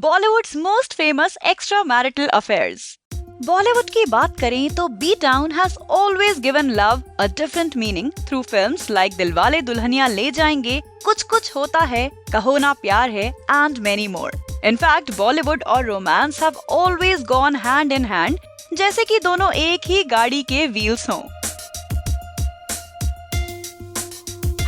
Bollywoods most famous extra marital affairs. Bollywood की बात करें तो B town has always given love a different meaning through films like Dilwale Dulhania Le Jayenge, कुछ कुछ होता है, कहो Na Pyaar Hai and many more. In fact Bollywood और romance have always gone hand in hand, जैसे कि दोनों एक ही गाड़ी के व्हील्स हों।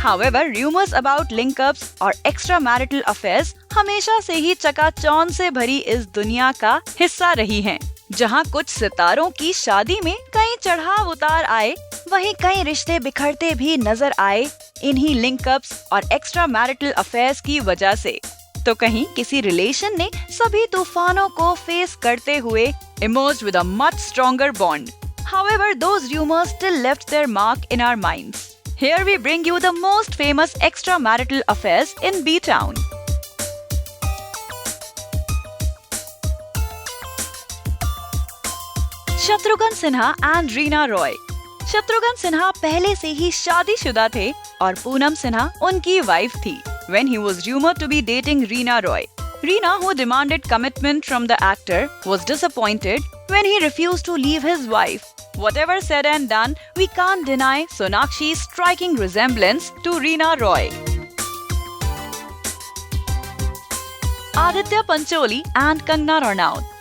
However, rumors about link-ups और extramarital affairs हमेशा से ही चकाचौंध से भरी इस दुनिया का हिस्सा रही हैं। जहां कुछ सितारों की शादी में कई चढ़ाव उतार आए, वहीं कई रिश्ते बिखरते भी नजर आए इन्हीं लिंकअप्स और extramarital affairs की वजह से। तो कहीं किसी रिलेशन ने सभी तूफानों को फेस करते हुए emerged with a much stronger bond. However, those rumors still left their mark in our minds. Here we bring you the most famous extramarital affairs in B-Town. Shatrughan Sinha and Reena Roy. Shatrughan Sinha पहले से ही शादीशुदा थे और पूनम सिन्हा उनकी वाइफ थी when he was rumored to be dating Reena Roy. Reena, who demanded commitment from the actor, was disappointed when he refused to leave his wife. Whatever said and done, we can't deny Sonakshi's striking resemblance to Reena Roy. Aditya Pancholi and Kangana Ranaut.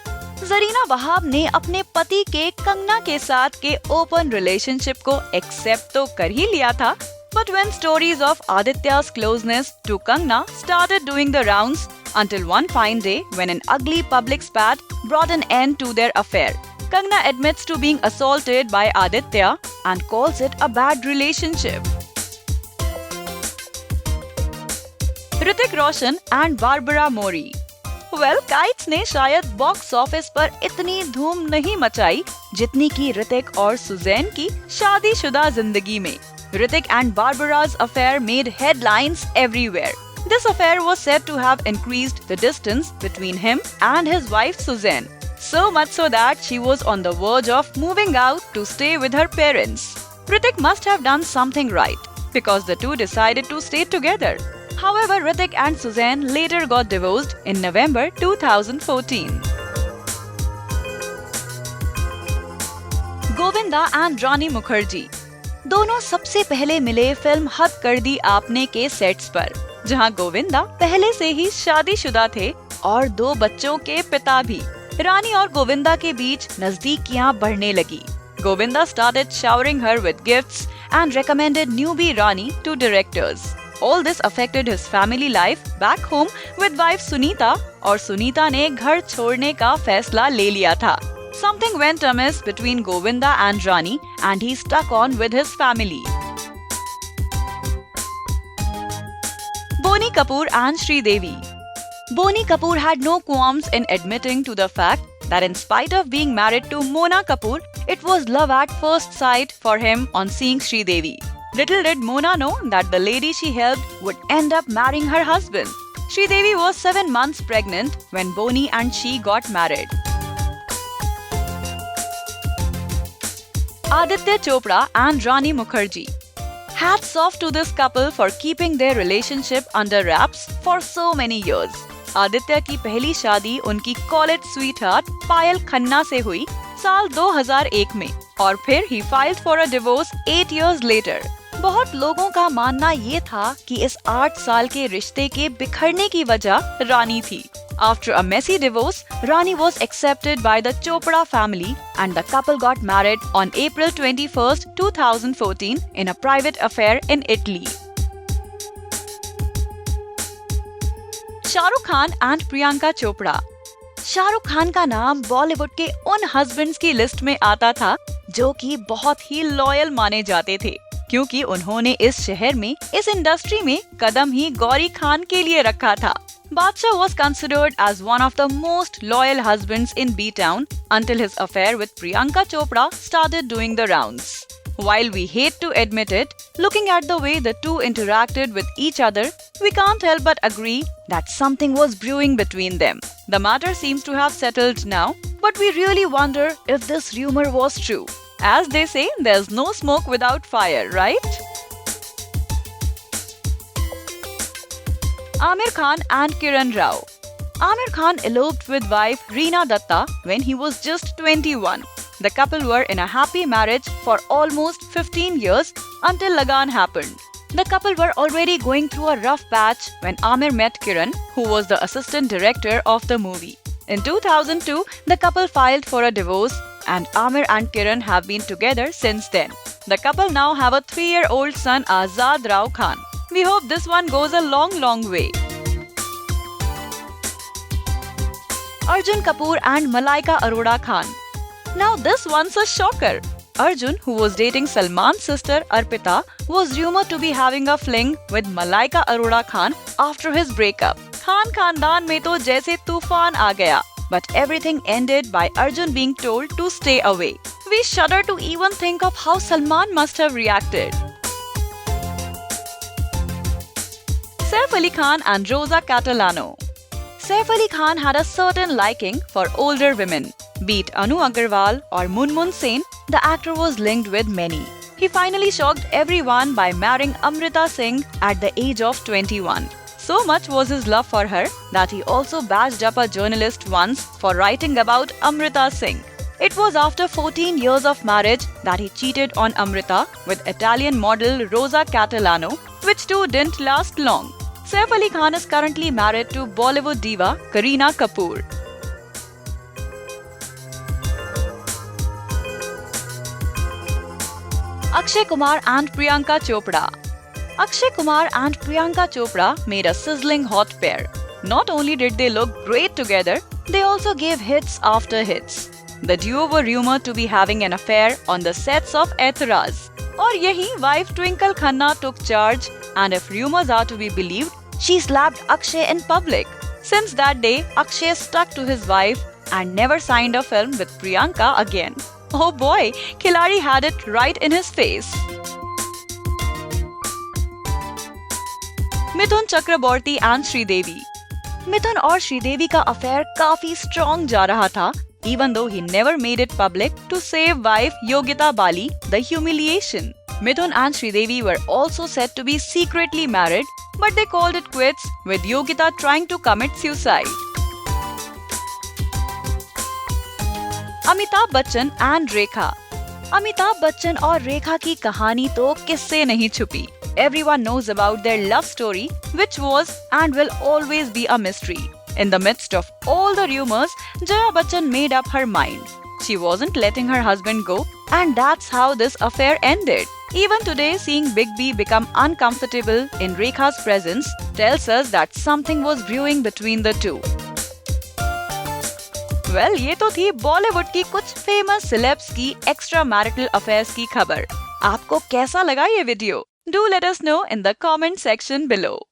Zarina Wahab ने अपने पति के कंगना के साथ के open relationship को accept तो कर ही लिया था, but when stories of Aditya's closeness to Kangna started doing the rounds, until one fine day when an ugly public spat brought an end to their affair. Kangna admits to being assaulted by Aditya and calls it a bad relationship. Hrithik Roshan and Barbara Mori. Well, Kites ने शायद box office पर इतनी धूम नहीं मचाई जितनी की ऋतिक और सुजैन की शादीशुदा जिंदगी में। Hrithik and Barbara's affair made headlines everywhere. This affair was said to have increased the distance between him and his wife Suzanne, so much so that she was on the verge of moving out to stay with her parents. Hrithik must have done something right, because the two decided to stay together. However, Hrithik and Suzanne later got divorced in November 2014. Govinda and Rani Mukherjee. दोनों सबसे पहले मिले film हद कर दी आपने के sets पर, जहां गोविंदा पहले से ही शादीशुदा थे और 2 बच्चों के पिता भी। रानी और गोविंदा के बीच नजदीकियां बढ़ने लगी। Govinda started showering her with gifts and recommended newbie Rani to directors. All this affected his family life back home with wife Sunita, और सुनीता ने घर छोड़ने का फैसला ले लिया था. Something went amiss between Govinda and Rani, and he stuck on with his family. Boney Kapoor and Sridevi. Boney Kapoor had no qualms in admitting to the fact that in spite of being married to Mona Kapoor, it was love at first sight for him on seeing Sridevi. Little did Mona know that the lady she helped would end up marrying her husband. Sridevi was 7 months pregnant when Boney and she got married. Aditya Chopra and Rani Mukherjee. Hats off to this couple for keeping their relationship under wraps for so many years. Aditya की पहली शादी उनकी college sweetheart पायल खन्ना से हुई साल 2001 में, और फिर he filed for a divorce 8 years later. बहुत लोगों का मानना ये था कि इस 8 साल के रिश्ते के बिखरने की वजह रानी थी. After a messy divorce, Rani was accepted by the Chopra family and the couple got married on April 21st, 2014 in a private affair in Italy. Shahrukh Khan and Priyanka Chopra. Shahrukh Khan का नाम बॉलीवुड के उन हस्बैंड्स की लिस्ट में आता था जो कि बहुत ही लॉयल माने जाते थे, क्योंकि उन्होंने इस शहर में, इस इंडस्ट्री में कदम ही गौरी खान के लिए रखा था. Badshah was considered as one of the most loyal husbands in B-Town until his affair with Priyanka Chopra started doing the rounds. While we hate to admit it, looking at the way the two interacted with each other, we can't help but agree that something was brewing between them. The matter seems to have settled now, but we really wonder if this rumor was true. As they say, there's no smoke without fire, right? Aamir Khan and Kiran Rao. Amir Khan eloped with wife Reena Datta when he was just 21. The couple were in a happy marriage for almost 15 years until Lagan happened. The couple were already going through a rough patch when Amir met Kiran, who was the assistant director of the movie. In 2002, the couple filed for a divorce, and Amir and Kiran have been together since then. The couple now have a 3-year-old son, Azad Rao Khan. We hope this one goes a long way. Arjun Kapoor and Malaika Arora Khan. Now this one's a shocker. Arjun, who was dating Salman's sister Arpita, was rumored to be having a fling with Malaika Arora Khan after his breakup. Khan खानदान में तो जैसे तूफान आ गया. But everything ended by Arjun being told to stay away. We shudder to even think of how Salman must have reacted. Saif Ali Khan and Rosa Catalano. Saif Ali Khan had a certain liking for older women. Be it Anu Agarwal or Munmun Sen, the actor was linked with many. He finally shocked everyone by marrying Amrita Singh at the age of 21. So much was his love for her that he also bashed up a journalist once for writing about Amrita Singh. It was after 14 years of marriage that he cheated on Amrita with Italian model Rosa Catalano, which too didn't last long. Saif Ali Khan is currently married to Bollywood diva Kareena Kapoor. Akshay Kumar and Priyanka Chopra. Akshay Kumar and Priyanka Chopra made a sizzling hot pair. Not only did they look great together, they also gave hits after hits. The duo were rumored to be having an affair on the sets of Aitaraz. और यही wife Twinkle Khanna took charge, and if rumors are to be believed, she slapped Akshay in public. Since that day, Akshay stuck to his wife and never signed a film with Priyanka again. Oh boy, Khiladi had it right in his face. Mithun Chakraborty and Sridevi. Mithun और श्रीदेवी का affair काफी strong जा रहा था, even though he never made it public to save wife Yogita Bali the humiliation. Mithun and Sridevi were also said to be secretly married, but they called it quits with Yogita trying to commit suicide. Amitabh Bachchan and Rekha. Amitabh Bachchan और रेखा की कहानी तो किससे नहीं छुपी. Everyone knows about their love story, which was and will always be a mystery. In the midst of all the rumors, Jaya Bachchan made up her mind. She wasn't letting her husband go, and that's how this affair ended. Even today, seeing Big B become uncomfortable in Rekha's presence tells us that something was brewing between the two. Well, ये तो थी बॉलीवुड की कुछ famous celebs की extra marital affairs की खबर. आपको कैसा लगा ये video? Do let us know in the comment section below.